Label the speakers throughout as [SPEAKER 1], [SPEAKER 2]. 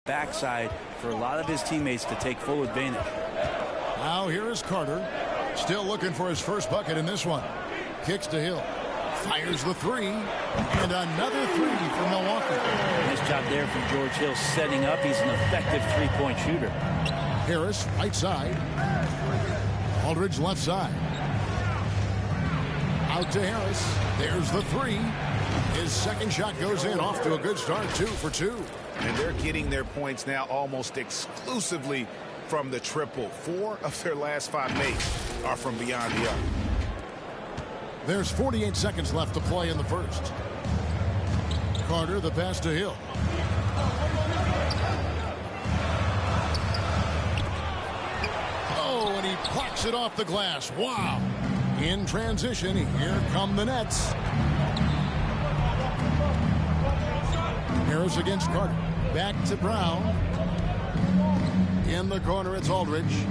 [SPEAKER 1] backside for a lot of his teammates to take full advantage.
[SPEAKER 2] Now here is Carter. Still looking for his first bucket in this one. Kicks to Hill. Fires the three. And another three for Milwaukee.
[SPEAKER 1] Nice job there from George Hill setting up. He's an effective three-point shooter.
[SPEAKER 2] Harris, right side. Aldridge, left side. Out to Harris. There's the three. His second shot goes in. Off to a good start. 2 for 2.
[SPEAKER 3] And they're getting their points now almost exclusively from the triple. 4 of their last 5 makes are from beyond the arc.
[SPEAKER 2] There's 48 seconds left to play in the first. Carter, the pass to Hill. Oh, and he plucks it off the glass. Wow. In transition, here come the Nets. Harris against Carter. Back to Brown. In the corner, it's Aldridge.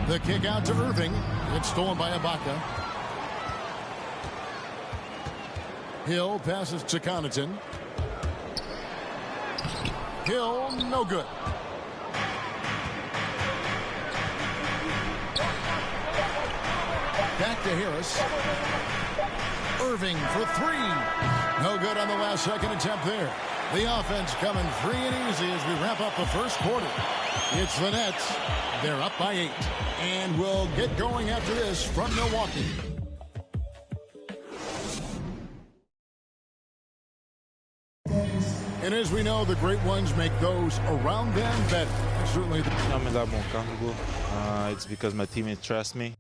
[SPEAKER 2] The kick out to Irving. It's stolen by Ibaka. Hill passes to Connaughton. Hill, no good. Back to Harris. Irving for three. No good on the last second attempt there. The offense coming free and easy as we wrap up the first quarter. It's the Nets. They're up by 8. And we'll get going after this from Milwaukee. And as we know, the great ones make those around them better. Certainly.
[SPEAKER 4] It's because my teammates trust me.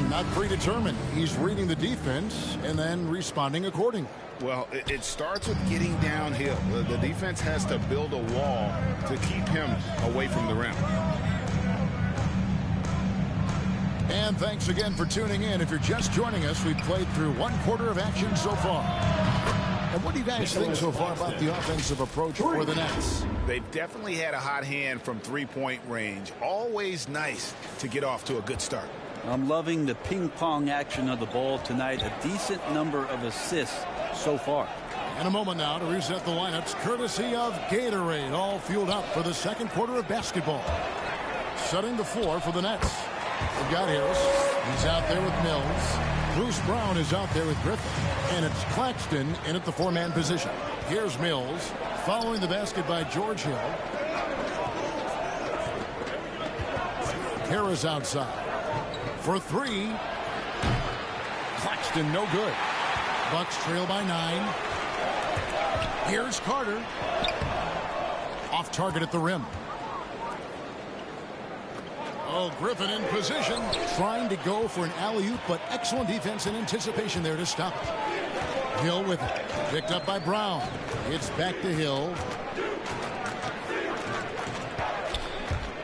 [SPEAKER 2] Not predetermined. He's reading the defense and then responding accordingly.
[SPEAKER 3] Well, it starts with getting downhill. The defense has to build a wall to keep him away from the rim.
[SPEAKER 2] And thanks again for tuning in. If you're just joining us, we've played through 1 quarter of action so far. And what do you guys think so far about the offensive approach for the Nets?
[SPEAKER 3] They've definitely had a hot hand from three-point range. Always nice to get off to a good start.
[SPEAKER 1] I'm loving the ping-pong action of the ball tonight. A decent number of assists so far.
[SPEAKER 2] In a moment now to reset the lineups, courtesy of Gatorade, all fueled up for the second quarter of basketball. Setting the floor for the Nets. We've got Harris. He's out there with Mills. Bruce Brown is out there with Griffin. And it's Claxton in at the 4-man position. Here's Mills following the basket by George Hill. Harris outside. For three. Claxton no good. Bucks trail by 9. Here's Carter. Off target at the rim. Oh, Griffin in position. Trying to go for an alley-oop, but excellent defense and anticipation there to stop it. Hill with it. Picked up by Brown. It's back to Hill.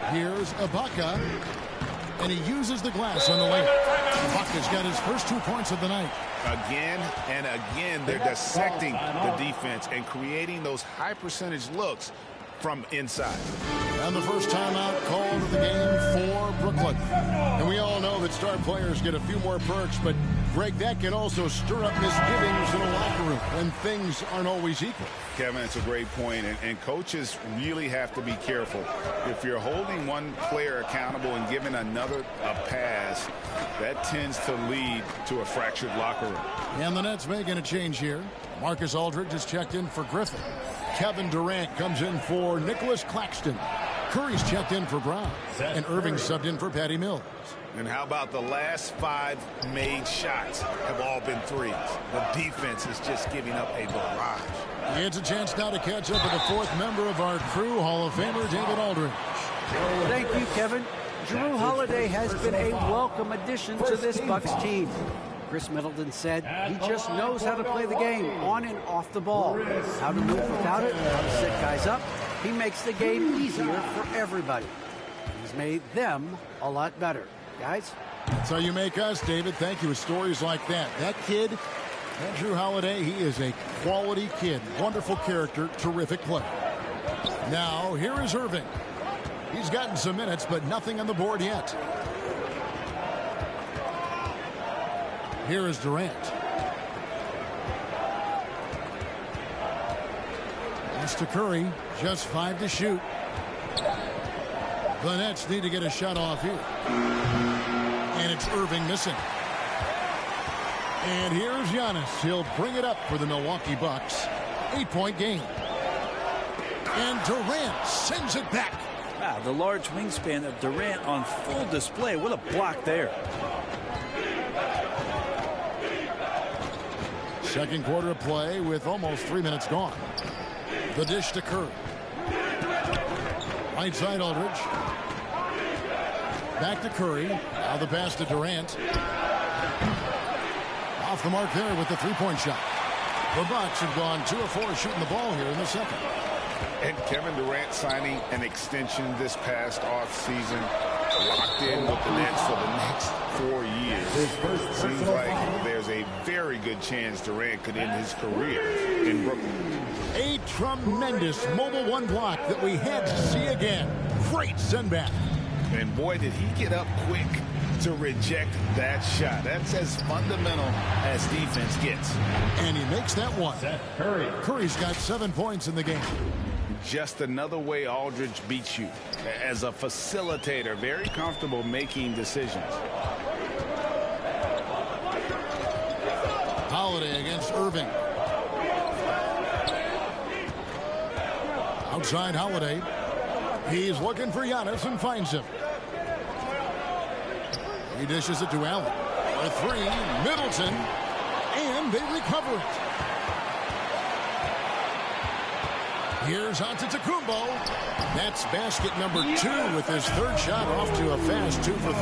[SPEAKER 2] Here's Ibaka. And he uses the glass on the layup. Ibaka's got his first 2 points of the night.
[SPEAKER 3] Again and again, they're dissecting the defense and creating those high percentage looks from inside.
[SPEAKER 2] And the first timeout called of the game for Brooklyn. And we all know that star players get a few more perks, but Greg, that can also stir up misgivings in a locker room when things aren't always equal.
[SPEAKER 3] Kevin, it's a great point, and coaches really have to be careful. If you're holding one player accountable and giving another a pass, that tends to lead to a fractured locker room.
[SPEAKER 2] And the Nets making a change here. Marcus Aldridge is checked in for Griffin. Kevin Durant comes in for Nicholas Claxton. Curry's checked in for Brown. And Irving subbed in for Patty Mills.
[SPEAKER 3] And how about the last 5 made shots have all been threes? The defense is just giving up a barrage.
[SPEAKER 2] It's a chance now to catch up with the 4th member of our crew, Hall of Famer David Aldridge.
[SPEAKER 5] Thank you, Kevin. Jrue Holiday has been a welcome addition to this Bucks team. Chris Middleton said he just knows how to play the game on and off the ball. How to move without it, how to set guys up. He makes the game easier for everybody. He's made them a lot better. Guys?
[SPEAKER 2] That's how you make us, David. Thank you. With stories like that. That kid, that Jrue Holiday, he is a quality kid. Wonderful character, terrific player. Now, here is Irving. He's gotten some minutes, but nothing on the board yet. Here is Durant. Pass to Curry. Just 5 to shoot. The Nets need to get a shot off here. And it's Irving missing. And here's Giannis. He'll bring it up for the Milwaukee Bucks. 8-point game. And Durant sends it back.
[SPEAKER 1] Wow, the large wingspan of Durant on full display. What a block there.
[SPEAKER 2] Second quarter of play with almost 3 minutes gone. The dish to Curry. Right side Aldridge. Back to Curry. Now the pass to Durant. Off the mark there with the three-point shot. The Bucks have gone 2 of 4 shooting the ball here in the second.
[SPEAKER 3] And Kevin Durant signing an extension this past offseason, locked in with the Nets for the next 4 years. Seems like there's a very good chance Durant could end his career in Brooklyn.
[SPEAKER 2] A tremendous mobile one block that we had to see again. Great send back.
[SPEAKER 3] And boy, did he get up quick to reject that shot. That's as fundamental as defense gets.
[SPEAKER 2] And he makes that one. Curry's got 7 points in the game.
[SPEAKER 3] Just another way Aldridge beats you. As a facilitator, very comfortable making decisions.
[SPEAKER 2] Holiday against Irving. Outside Holiday. He's looking for Giannis and finds him. He dishes it to Allen. A three, Middleton, and they recover it. Here's Antetokounmpo. That's basket number 2 with his third shot off to a fast 2 for 3.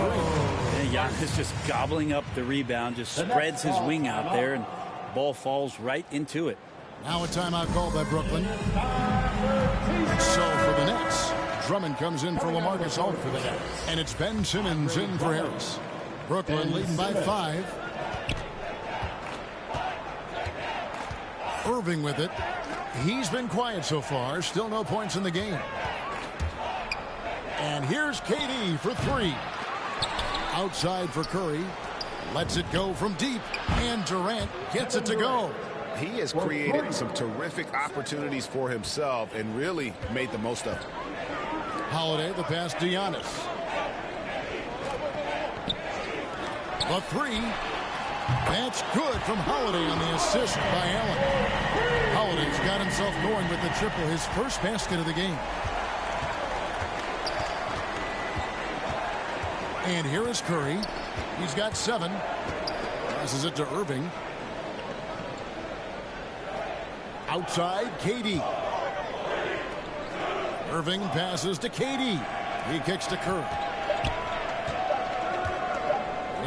[SPEAKER 1] And Giannis just gobbling up the rebound, just spreads his wing out there, and ball falls right into it.
[SPEAKER 2] Now a timeout called by Brooklyn. So for the Nets, Drummond comes in for LaMarcus Aldridge. And it's Ben Simmons in for Harris. Brooklyn leading by 5. Irving with it. He's been quiet so far. Still no points in the game. And here's KD for 3. Outside for Curry. Lets it go from deep. And Durant gets it to go.
[SPEAKER 3] He has created some terrific opportunities for himself and really made the most of it.
[SPEAKER 2] Holiday, the pass to Giannis. The 3. That's good from Holiday on the assist by Allen. Holiday's got himself going with the triple, his first basket of the game. And here is Curry. He's got 7. Passes it to Irving. Outside, KD. Irving passes to KD. He kicks to Curry.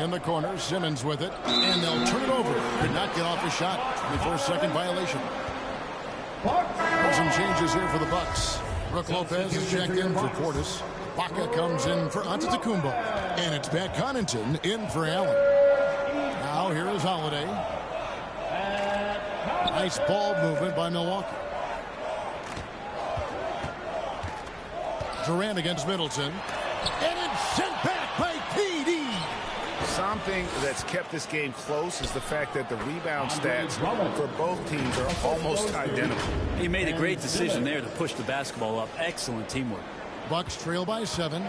[SPEAKER 2] In the corner, Simmons with it. And they'll turn it over. Could not get off a shot. 24-second violation. Some changes here for the Bucks. Brook Lopez is checked in for Portis. Baca comes in for Antetokounmpo. And it's Pat Connaughton in for Allen. Now here is Holiday. Nice ball movement by Milwaukee. Durant against Middleton. And it's sent back by KD.
[SPEAKER 3] Something that's kept this game close is the fact that the rebound stats for both teams are almost identical.
[SPEAKER 1] He made a great decision there to push the basketball up. Excellent teamwork.
[SPEAKER 2] Bucks trail by 7.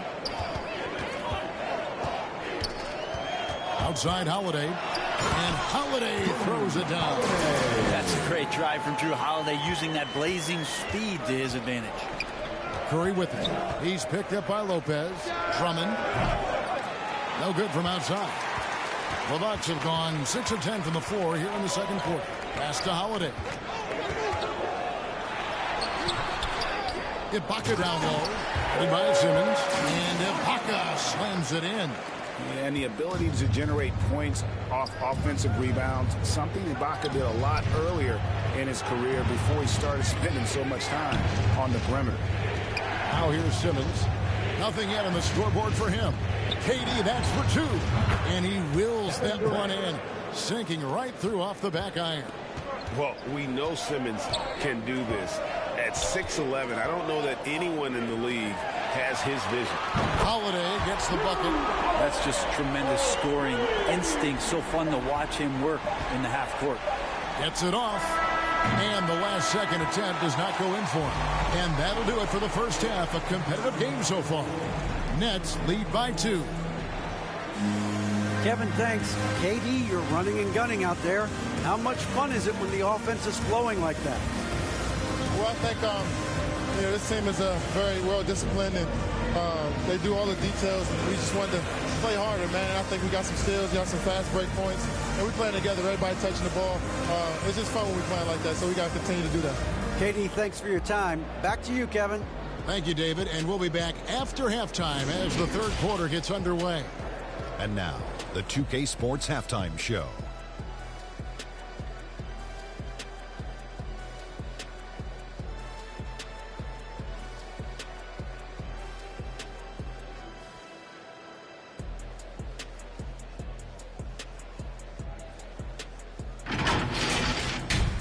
[SPEAKER 2] Outside Holiday. And Holiday throws it down.
[SPEAKER 1] That's a great drive from Drew Holiday, using that blazing speed to his advantage.
[SPEAKER 2] Curry with it. He's picked up by Lopez. Drummond. No good from outside. The Bucks have gone 6 of 10 from the floor here in the second quarter. Pass to Holiday. Ibaka down low. Headed by Simmons. And Ibaka slams it in.
[SPEAKER 3] And the ability to generate points off offensive rebounds, something Ibaka did a lot earlier in his career before he started spending so much time on the perimeter.
[SPEAKER 2] Now here's Simmons. Nothing yet on the scoreboard for him. KD, that's for 2. And he wills that one in, sinking right through off the back iron.
[SPEAKER 3] Well, we know Simmons can do this. At 6'11", I don't know that anyone in the league has his vision.
[SPEAKER 2] Holiday gets the bucket.
[SPEAKER 1] That's just tremendous scoring instinct. So fun to watch him work in the half court.
[SPEAKER 2] Gets it off. And the last second attempt does not go in for him. And that'll do it for the first half. A competitive game so far. Nets lead by 2.
[SPEAKER 5] Kevin, thanks. KD, you're running and gunning out there. How much fun is it when the offense is flowing like that?
[SPEAKER 6] Well, I think this team is very well disciplined, and they do all the details. And we just wanted to play harder, man. And I think we got some steals, got some fast break points, and we're playing together. Everybody touching the ball. It's just fun when we playing like that. So we got to continue to do that.
[SPEAKER 5] KD, thanks for your time. Back to you, Kevin.
[SPEAKER 2] Thank you, David. And we'll be back after halftime as the third quarter gets underway.
[SPEAKER 7] And now, the 2K Sports Halftime Show.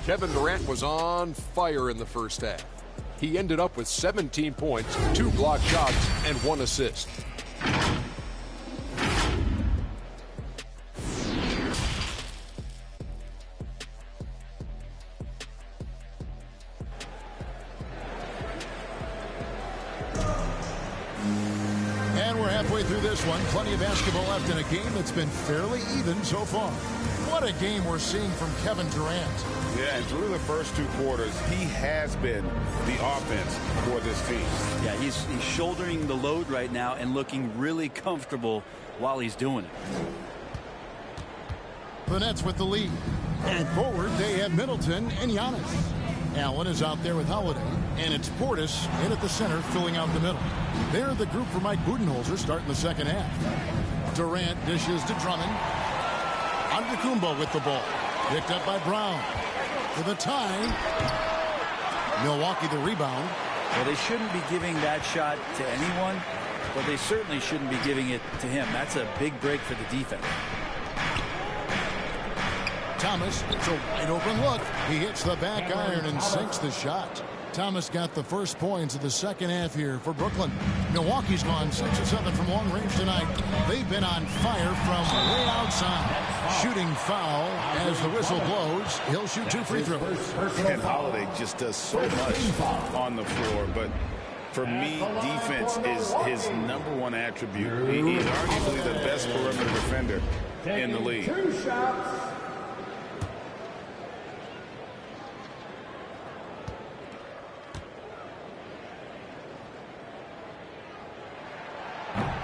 [SPEAKER 8] Kevin Durant was on fire in the first half. He ended up with 17 points, 2 blocked shots, and 1 assist.
[SPEAKER 2] And we're halfway through this one. Plenty of basketball left in a game that's been fairly even so far. What a game we're seeing from Kevin Durant.
[SPEAKER 3] Yeah, and through the first 2 quarters, he has been the offense for this team.
[SPEAKER 1] Yeah, he's shouldering the load right now and looking really comfortable while he's doing it.
[SPEAKER 2] The Nets with the lead. And forward, they have Middleton and Giannis. Allen is out there with Holiday, and it's Portis in at the center, filling out the middle. They're the group for Mike Budenholzer starting the second half. Durant dishes to Drummond. Antetokounmpo with the ball. Picked up by Brown. For the tie. Milwaukee the rebound.
[SPEAKER 1] Well, they shouldn't be giving that shot to anyone, but they certainly shouldn't be giving it to him. That's a big break for the defense.
[SPEAKER 2] Thomas, it's a wide open look. He hits the back iron and sinks the shot. Thomas got the first points of the second half here for Brooklyn. Milwaukee's gone 6 of 7 from long range tonight. They've been on fire from way outside. Shooting foul as the whistle blows. He'll shoot 2 free throws.
[SPEAKER 3] And Holiday just does so much on the floor, but for me, defense is his #1 attribute. He's arguably the best perimeter defender in the league.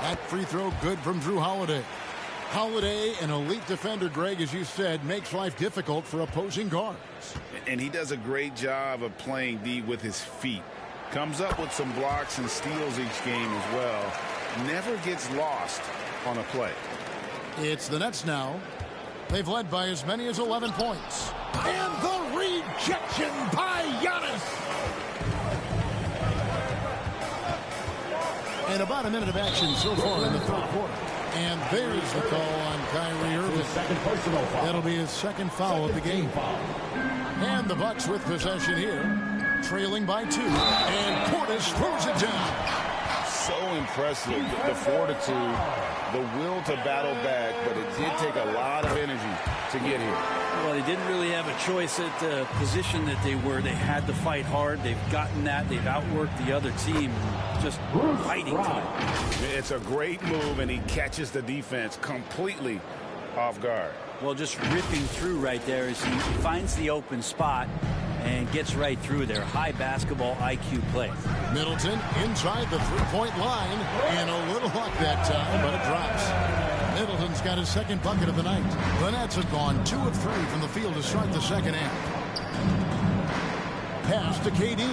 [SPEAKER 2] That free throw good from Drew Holiday. Holiday, an elite defender, Greg, as you said, makes life difficult for opposing guards.
[SPEAKER 3] And he does a great job of playing D with his feet. Comes up with some blocks and steals each game as well. Never gets lost on a play.
[SPEAKER 2] It's the Nets now. They've led by as many as 11 points. And the rejection by Giannis. And about a minute of action so far in the third quarter. And there's the call on Kyrie Irving. That'll be his second foul of the game. And the Bucks with possession here, trailing by 2. And Portis throws it down.
[SPEAKER 3] So impressive, the fortitude, the will to battle back, but it did take a lot of energy to get here.
[SPEAKER 1] Well, they didn't really have a choice at the position that they were. They had to fight hard. They've gotten that. They've outworked the other team, just fighting tonight.
[SPEAKER 3] It's a great move, and he catches the defense completely off guard.
[SPEAKER 1] Well, just ripping through right there as he finds the open spot and gets right through there. High basketball IQ play.
[SPEAKER 2] Middleton inside the three-point line, and a little luck that time, but it drops. Middleton's got his second bucket of the night. The Nets have gone 2 of 3 from the field to start the second half. Pass to KD.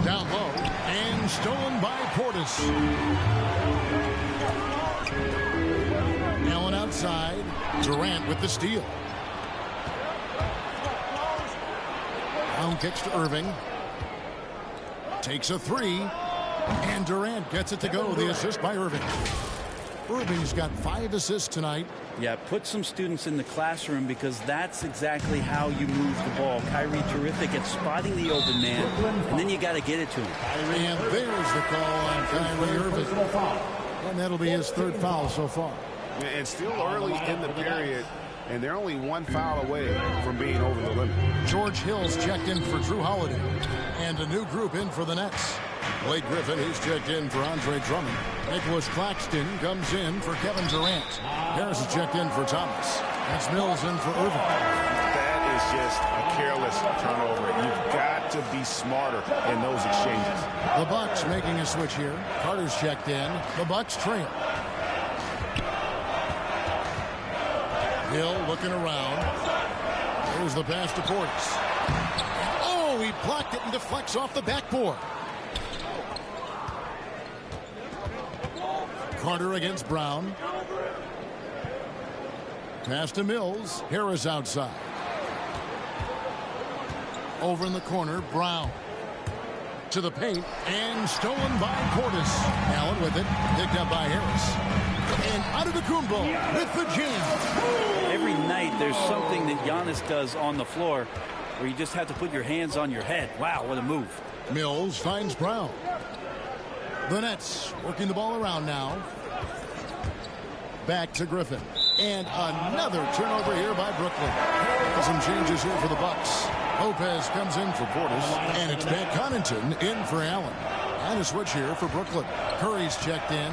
[SPEAKER 2] Down low, and stolen by Portis. Allen outside. Durant with the steal. Brown kicks to Irving. Takes a 3. And Durant gets it to go. The assist by Irving. Irving's got 5 assists tonight.
[SPEAKER 1] Yeah, put some students in the classroom because that's exactly how you move the ball. Kyrie terrific at spotting the open man, and then you got to get it to him.
[SPEAKER 2] And there's the call on Kyrie Irving. And that'll be his 3rd foul so far.
[SPEAKER 3] And still early in the period, and they're only one foul away from being over the limit.
[SPEAKER 2] George Hill's checked in for Drew Holiday. And a new group in for the Nets. Blake Griffin, he's checked in for Andre Drummond. Nicholas Claxton comes in for Kevin Durant. Harris is checked in for Thomas. That's Mills in for Irving.
[SPEAKER 3] That is just a careless turnover. You've got to be smarter in those exchanges.
[SPEAKER 2] The Bucks making a switch here. Carter's checked in. The Bucks trail. Hill looking around. Here's the pass to Portis. Oh, he blocked it and deflects off the backboard. Carter against Brown. Pass to Mills. Harris outside. Over in the corner, Brown. To the paint, and stolen by Portis. Allen with it, picked up by Harris. And Antetokounmpo with the jam.
[SPEAKER 1] Every night there's something that Giannis does on the floor where you just have to put your hands on your head. Wow, what a move.
[SPEAKER 2] Mills finds Brown. The Nets working the ball around now. Back to Griffin. And another turnover here by Brooklyn. Some changes here for the Bucks. Lopez comes in for Portis. And it's Pat Connaughton in for Allen. And a switch here for Brooklyn. Curry's checked in.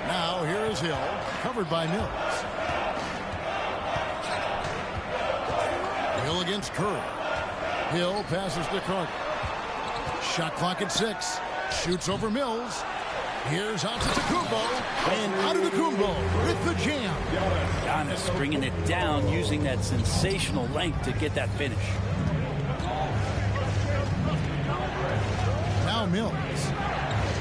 [SPEAKER 2] Now here is Hill. Covered by Mills. Hill against Curry. Hill passes to Carter. Shot clock at 6. Shoots over Mills. Here's Antetokounmpo. And Antetokounmpo with the jam.
[SPEAKER 1] Giannis bringing it down, using that sensational length to get that finish.
[SPEAKER 2] Now Mills.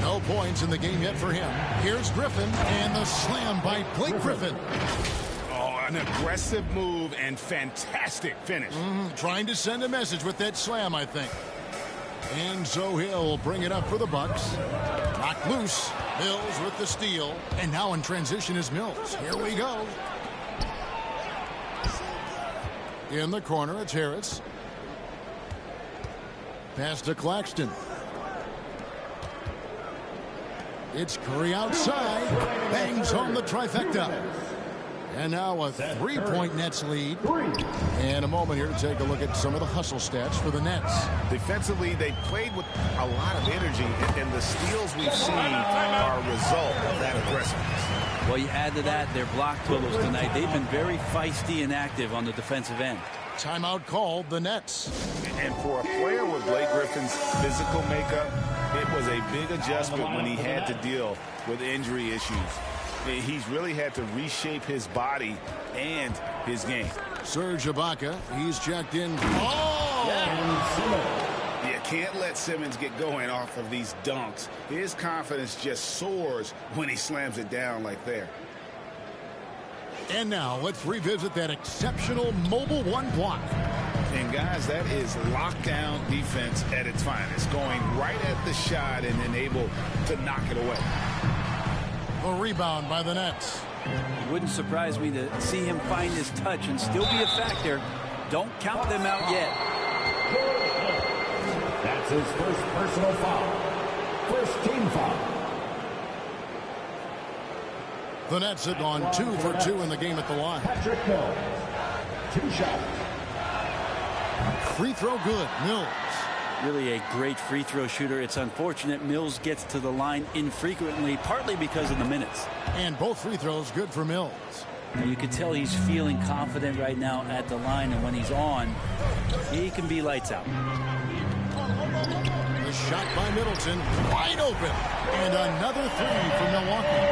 [SPEAKER 2] No points in the game yet for him. Here's Griffin. And the slam by Blake Griffin.
[SPEAKER 3] An aggressive move and fantastic finish.
[SPEAKER 2] Trying to send a message with that slam, I think. And so Hill bring it up for the Bucks. Knocked loose. Mills with the steal. And now in transition is Mills. Here we go. In the corner, it's Harris. Pass to Claxton. It's Curry outside. Bangs home the trifecta. And now a 3-point Nets lead. And a moment here to take a look at some of the hustle stats for the Nets.
[SPEAKER 3] Defensively, they played with a lot of energy, and the steals we've seen are a result of that aggressiveness.
[SPEAKER 1] Well, you add to that their block totals tonight. They've been very feisty and active on the defensive end.
[SPEAKER 2] Timeout called, the Nets.
[SPEAKER 3] And for a player with Blake Griffin's physical makeup, it was a big adjustment when he had to deal with injury issues. He's really had to reshape his body and his game.
[SPEAKER 2] Serge Ibaka, he's checked in.
[SPEAKER 3] You can't let Simmons get going off of these dunks. His confidence just soars when he slams it down like there.
[SPEAKER 2] And now let's revisit that exceptional mobile one block.
[SPEAKER 3] And guys, that is lockdown defense at its finest. Going right at the shot and then able to knock it away.
[SPEAKER 2] A rebound by the Nets.
[SPEAKER 1] It wouldn't surprise me to see him find his touch and still be a factor. Don't count them out yet.
[SPEAKER 9] That's his first personal foul. First team foul.
[SPEAKER 2] The Nets have gone 2 for 2 in the game at the line.
[SPEAKER 9] Patrick Mills. 2 shots.
[SPEAKER 2] Free throw good. Mills.
[SPEAKER 1] Really a great free throw shooter. It's unfortunate Mills gets to the line infrequently, partly because of the minutes.
[SPEAKER 2] And both free throws good for Mills.
[SPEAKER 1] And you can tell he's feeling confident right now at the line, and when he's on, he can be lights out.
[SPEAKER 2] The shot by Middleton, wide open. And another 3 for Milwaukee.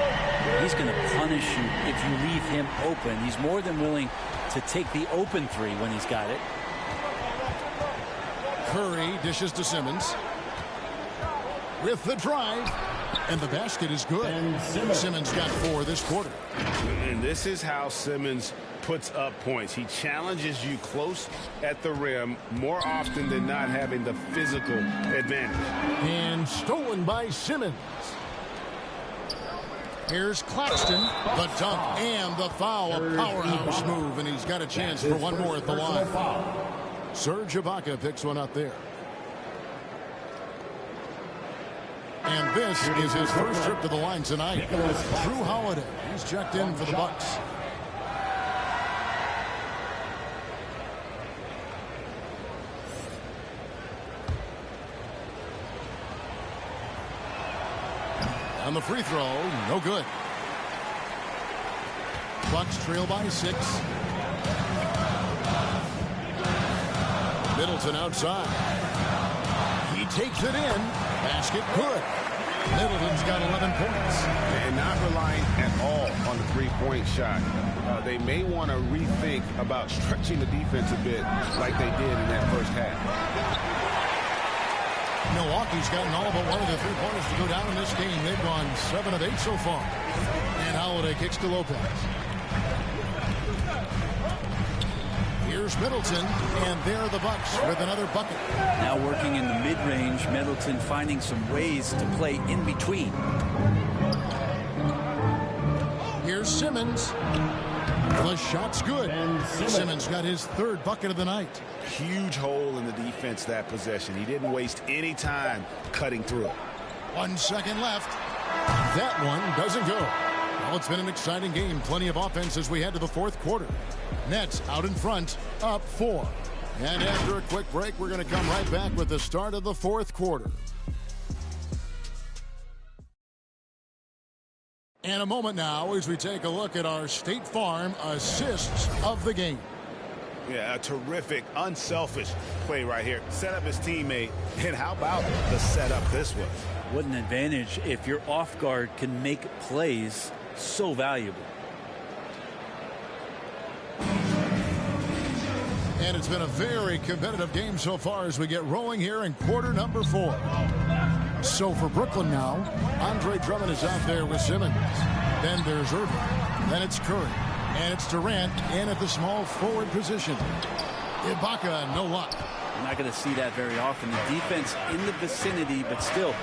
[SPEAKER 1] He's going to punish you if you leave him open. He's more than willing to take the open 3 when he's got it.
[SPEAKER 2] Curry dishes to Simmons. With the drive. And the basket is good. Simmons got 4 this quarter.
[SPEAKER 3] And this is how Simmons puts up points. He challenges you close at the rim more often than not, having the physical advantage.
[SPEAKER 2] And stolen by Simmons. Here's Claxton. The dunk and the foul. A powerhouse move. And he's got a chance for one more at the line. Serge Ibaka picks one up there. And This is his first trip to the line tonight. Drew Holiday. He's checked in for the Bucks. On the free throw, no good. Bucks trail by 6. Middleton outside. He takes it in. Basket good. Middleton's got 11 points.
[SPEAKER 10] And not relying at all on the three-point shot. They may want to rethink about stretching the defense a bit like they did in that first half.
[SPEAKER 2] Milwaukee's gotten all but one of the three-pointers to go down in this game. They've gone 7 of 8 so far. And Holiday kicks to Lopez. Here's Middleton, and there are the Bucks with another bucket.
[SPEAKER 1] Now working in the mid-range, Middleton finding some ways to play in between.
[SPEAKER 2] Here's Simmons. The shot's good. Simmons got his 3rd bucket of the night.
[SPEAKER 3] Huge hole in the defense that possession. He didn't waste any time cutting through it.
[SPEAKER 2] 1 second left. That one doesn't go. Well, it's been an exciting game. Plenty of offense as we head to the 4th quarter. Nets out in front, up 4. And after a quick break, we're going to come right back with the start of the 4th quarter. And a moment now as we take a look at our State Farm assists of the game.
[SPEAKER 3] Yeah, a terrific, unselfish play right here. Set up his teammate. And how about the setup this was?
[SPEAKER 1] What an advantage if your off guard can make plays so valuable.
[SPEAKER 2] And it's been a very competitive game so far as we get rolling here in quarter number 4. So for Brooklyn now, Andre Drummond is out there with Simmons. Then there's Irving. Then it's Curry. And it's Durant in at the small forward position. Ibaka, no luck.
[SPEAKER 1] You're not going to see that very often. The defense in the vicinity, but still,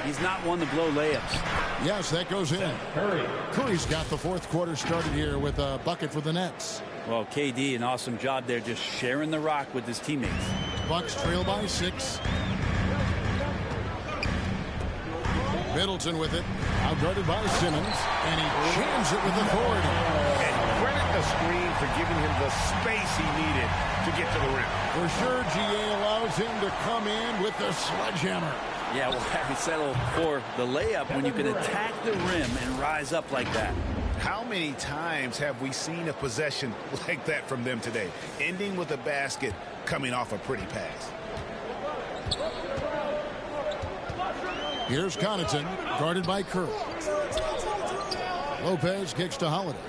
[SPEAKER 1] he's not one to blow layups.
[SPEAKER 2] Yes, that goes in. Curry's got the 4th quarter started here with a bucket for the Nets.
[SPEAKER 1] Well, KD, an awesome job there, just sharing the rock with his teammates.
[SPEAKER 2] Bucks trail by 6. Middleton with it, outguarded by Simmons, and he jams it with authority.
[SPEAKER 3] And credit the screen for giving him the space he needed to get to the rim.
[SPEAKER 2] For sure, GA allows him to come in with the sledgehammer.
[SPEAKER 1] Yeah, well, we settle for the layup when you can attack the rim and rise up like that.
[SPEAKER 3] How many times have we seen a possession like that from them today, ending with a basket coming off a pretty pass?
[SPEAKER 2] Here's Connaughton, guarded by Curry. Lopez kicks to Holiday.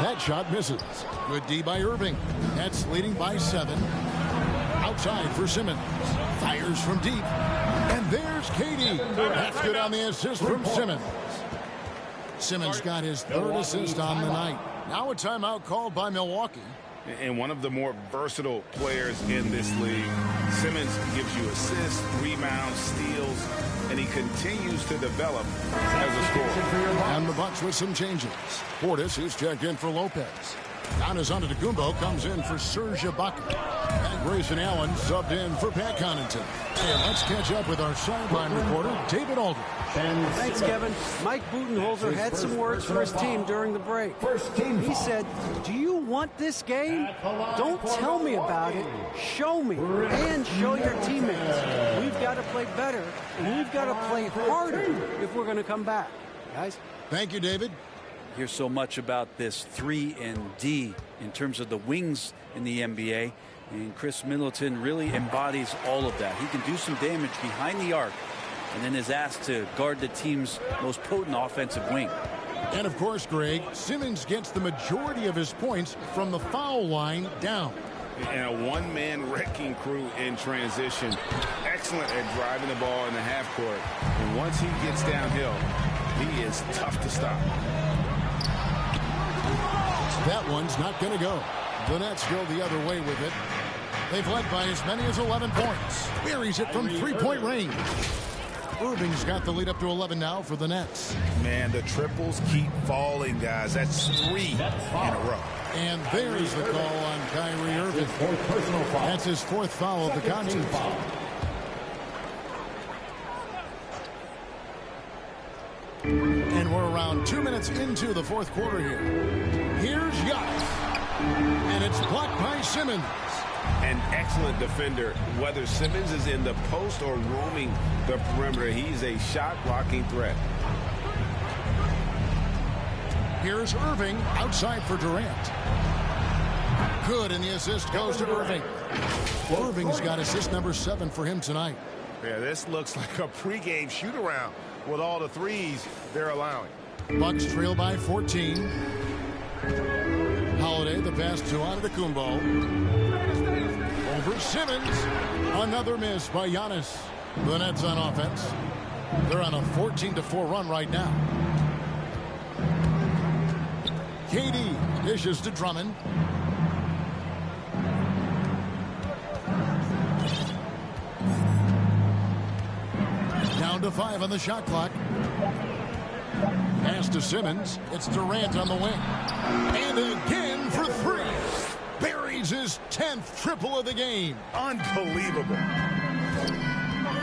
[SPEAKER 2] That shot misses. Good D by Irving. Nets leading by 7. Outside for Simmons. Fires from deep. And there's KD. That's good on the assist from Simmons. Simmons got his 3rd assist on the night. Now a timeout called by Milwaukee.
[SPEAKER 3] And one of the more versatile players in this league. Simmons gives you assists, rebounds, steals, and he continues to develop as a scorer.
[SPEAKER 2] And the Bucks with some changes. Portis is checked in for Lopez. Giannis Antetokounmpo comes in for Serge Ibaka. And Grayson Allen subbed in for Pat Connaughton. And let's catch up with our sideline reporter, David Aldridge.
[SPEAKER 5] Thanks, Kevin. Mike Budenholzer had some words for his team during the break. He said, "Do you want this game? Don't tell me about it. Show me and show your teammates. We've got to play better, and we've got to play harder if we're going to come back." Guys?
[SPEAKER 2] Thank you, David.
[SPEAKER 1] Hear so much about this 3 and D in terms of the wings in the NBA. And Chris Middleton really embodies all of that. He can do some damage behind the arc and then is asked to guard the team's most potent offensive wing.
[SPEAKER 2] And of course, Greg, Simmons gets the majority of his points from the foul line down.
[SPEAKER 3] And a one-man wrecking crew in transition. Excellent at driving the ball in the half court. And once he gets downhill, he is tough to stop.
[SPEAKER 2] That one's not going to go. The Nets go the other way with it. They've led by as many as 11 points. Buries it from three-point range. Irving's got the lead up to 11 now for the Nets.
[SPEAKER 3] Man, the triples keep falling, guys. That's 3 in a row.
[SPEAKER 2] And there's the call on Kyrie Irving. That's his fourth foul of the contest. And we're around 2 minutes into the fourth quarter here. Here's Giannis. And it's blocked by Simmons.
[SPEAKER 10] An excellent defender, whether Simmons is in the post or roaming the perimeter. He's a shot-blocking threat.
[SPEAKER 2] Here's Irving outside for Durant. Good, and the assist goes to Irving. Irving's got assist number 7 for him tonight.
[SPEAKER 10] Yeah, this looks like a pregame shoot-around with all the threes they're allowing.
[SPEAKER 2] Bucks trail by 14. Holiday, the pass to Antetokounmpo. Over Simmons. Another miss by Giannis. The Nets on offense. They're on a 14-4 run right now. KD dishes to Drummond. Down to 5 on the shot clock. Pass to Simmons. It's Durant on the wing. And again for 3. Buries his 10th triple of the game.
[SPEAKER 10] Unbelievable.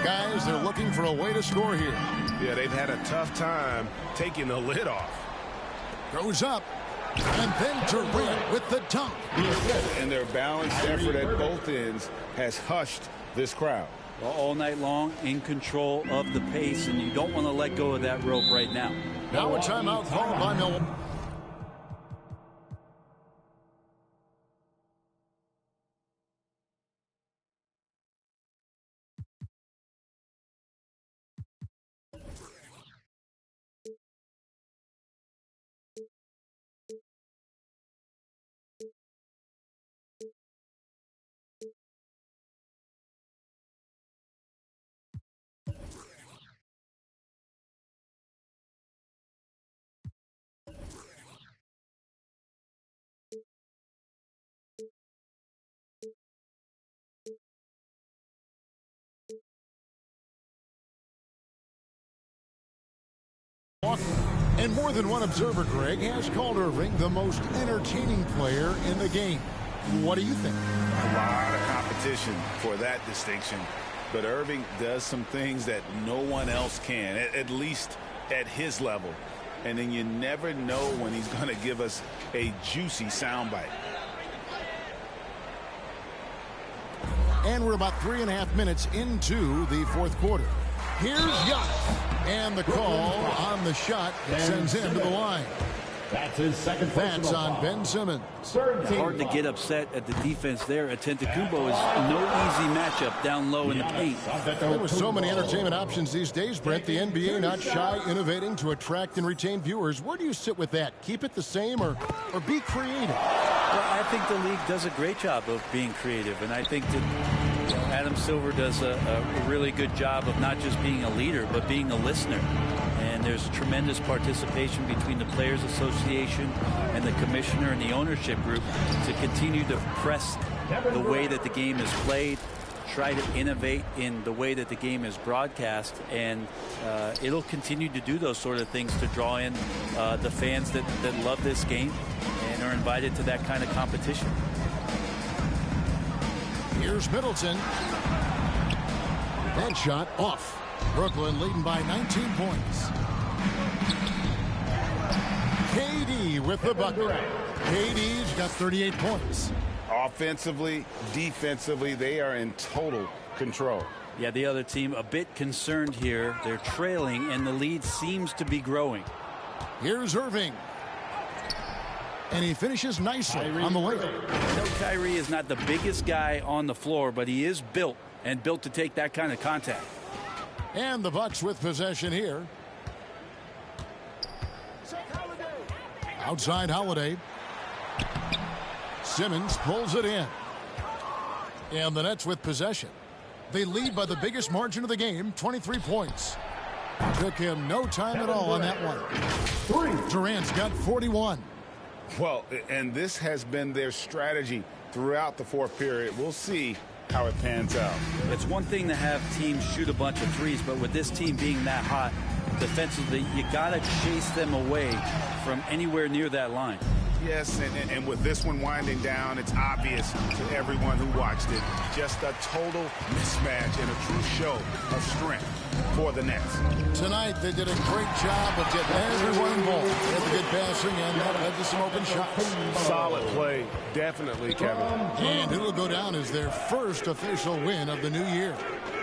[SPEAKER 2] Guys, they're looking for a way to score here.
[SPEAKER 10] Yeah, they've had a tough time taking the lid off.
[SPEAKER 2] Goes up. And then Durant with the dunk.
[SPEAKER 3] And their balanced effort at both ends has hushed this crowd.
[SPEAKER 1] Well, all night long, in control of the pace, and you don't want to let go of that rope right now.
[SPEAKER 2] Now a timeout called by Milwaukee. And more than one observer, Greg, has called Irving the most entertaining player in the game. What do you think?
[SPEAKER 3] A lot of competition for that distinction. But Irving does some things that no one else can, at least at his level. And then you never know when he's going to give us a juicy soundbite.
[SPEAKER 2] And we're about 3.5 minutes into the fourth quarter. Here's Giannis. And the call on the shot sends him to the line.
[SPEAKER 9] That's his second.
[SPEAKER 2] That's on Ben Simmons.
[SPEAKER 1] Hard to get upset at the defense there. Antetokounmpo is no easy matchup down low in the paint.
[SPEAKER 2] There were so many entertainment options these days, Brent. The NBA not shy, innovating to attract and retain viewers. Where do you sit with that? Keep it the same or be creative?
[SPEAKER 1] Well, I think the league does a great job of being creative, and I think that Adam Silver does a really good job of not just being a leader, but being a listener. And there's tremendous participation between the Players Association and the commissioner and the ownership group to continue to press the way that the game is played, try to innovate in the way that the game is broadcast, and it'll continue to do those sort of things to draw in the fans that love this game and are invited to that kind of competition.
[SPEAKER 2] Here's Middleton. That shot off. Brooklyn leading by 19 points. KD with the bucket. KD's got 38 points.
[SPEAKER 3] Offensively, defensively, they are in total control.
[SPEAKER 1] Yeah, the other team a bit concerned here. They're trailing, and the lead seems to be growing.
[SPEAKER 2] Here's Irving. And he finishes nicely on the layup.
[SPEAKER 1] I know Kyrie is not the biggest guy on the floor, but he is built to take that kind of contact.
[SPEAKER 2] And the Bucks with possession here. Outside Holiday. Simmons pulls it in. And the Nets with possession. They lead by the biggest margin of the game, 23 points. Took him no time at all on that one. Durant's got 41.
[SPEAKER 3] Well, and this has been their strategy throughout the fourth period. We'll see how it pans out.
[SPEAKER 1] It's one thing to have teams shoot a bunch of threes, but with this team being that hot defensively, you got to chase them away from anywhere near that line.
[SPEAKER 3] Yes, and with this one winding down, it's obvious to everyone who watched it. Just a total mismatch and a true show of strength for the Nets.
[SPEAKER 2] Tonight, they did a great job of getting everyone involved. They had the good passing, and that led to some open shots.
[SPEAKER 10] Solid play, definitely, Kevin.
[SPEAKER 2] And it will go down as their first official win of the new year.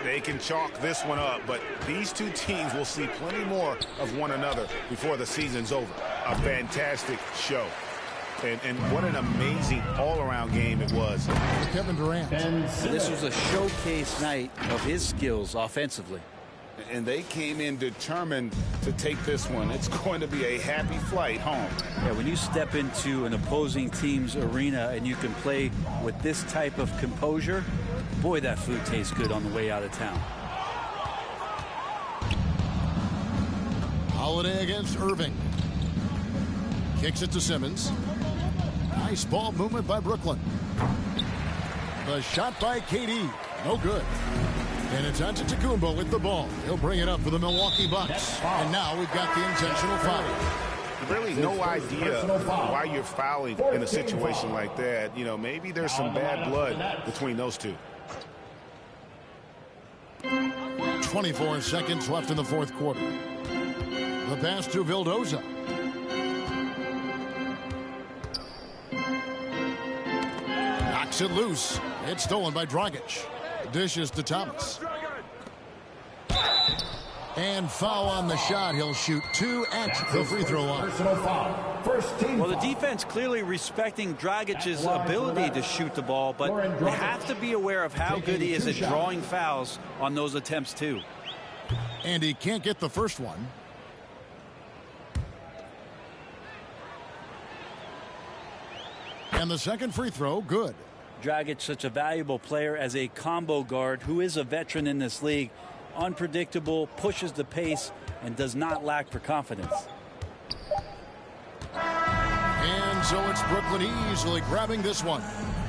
[SPEAKER 3] They can chalk this one up, but these two teams will see plenty more of one another before the season's over. A fantastic show. And what an amazing all-around game it was.
[SPEAKER 2] Kevin Durant.
[SPEAKER 1] This was a showcase night of his skills offensively.
[SPEAKER 3] And they came in determined to take this one. It's going to be a happy flight home.
[SPEAKER 1] Yeah, when you step into an opposing team's arena and you can play with this type of composure, boy, that food tastes good on the way out of town.
[SPEAKER 2] Holiday against Irving. Kicks it to Simmons. Nice ball movement by Brooklyn. The shot by KD. No good. And it's Antetokounmpo with the ball. He'll bring it up for the Milwaukee Bucks. And now we've got the intentional foul.
[SPEAKER 3] Really no idea why you're fouling in a situation like that. You know, maybe there's some bad blood between those two.
[SPEAKER 2] 24 seconds left in the fourth quarter. The pass to Vildoza. Knocks it loose. It's stolen by Dragic. Dishes to Thomas. And foul on the shot. He'll shoot 2 at the free throw line.
[SPEAKER 1] Well, the defense clearly respecting Dragic's ability to shoot the ball, but you have to be aware of how good he is at drawing fouls on those attempts, too.
[SPEAKER 2] And he can't get the first one. And the second free throw, good.
[SPEAKER 1] Dragic, such a valuable player as a combo guard who is a veteran in this league. Unpredictable, pushes the pace, and does not lack for confidence.
[SPEAKER 2] And so it's Brooklyn easily grabbing this one.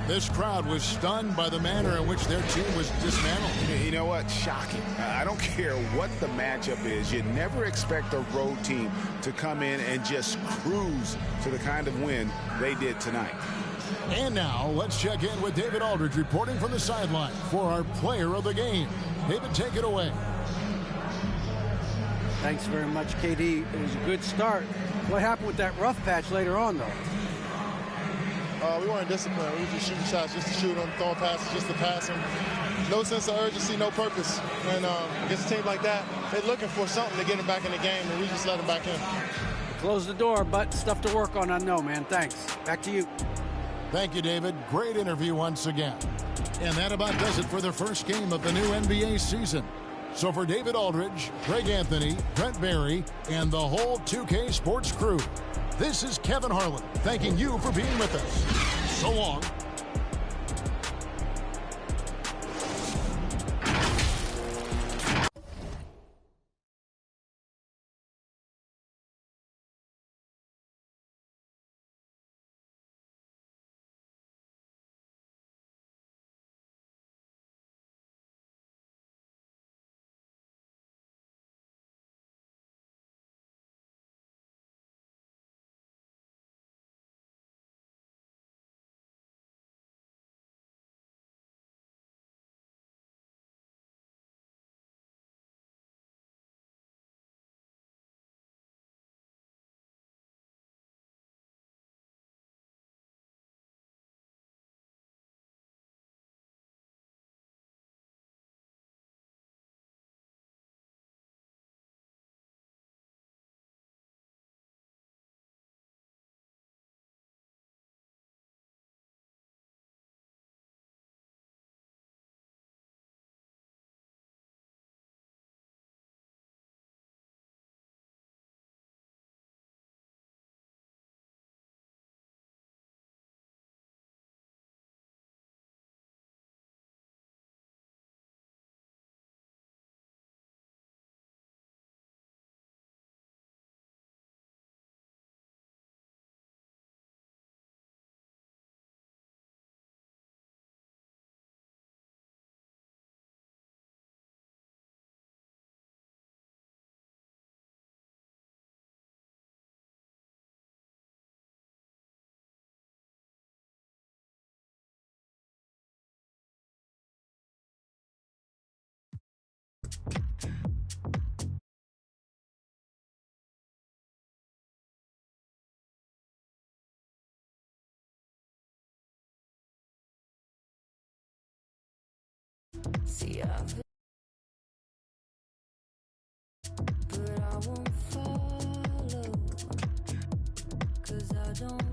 [SPEAKER 2] This crowd was stunned by the manner in which their team was dismantled.
[SPEAKER 3] You know what? Shocking. I don't care what the matchup is. You never expect a road team to come in and just cruise to the kind of win they did tonight.
[SPEAKER 2] And now let's check in with David Aldridge reporting from the sideline for our player of the game. David, take it away.
[SPEAKER 5] Thanks very much, KD. It was a good start. What happened with that rough patch later on, though?
[SPEAKER 6] We weren't disciplined. We were just shooting shots, just to shoot them, throwing passes, just to pass them. No sense of urgency, no purpose. And against a team like that, they're looking for something to get them back in the game, and we just let them back in.
[SPEAKER 5] Close the door, but stuff to work on, I know, man. Thanks. Back to you.
[SPEAKER 2] Thank you, David. Great interview once again. And that about does it for the first game of the new NBA season. So for David Aldridge, Greg Anthony, Brent Barry, and the whole 2K Sports crew, this is Kevin Harlan thanking you for being with us. So long.
[SPEAKER 11] See, but I won't follow, 'cause I don't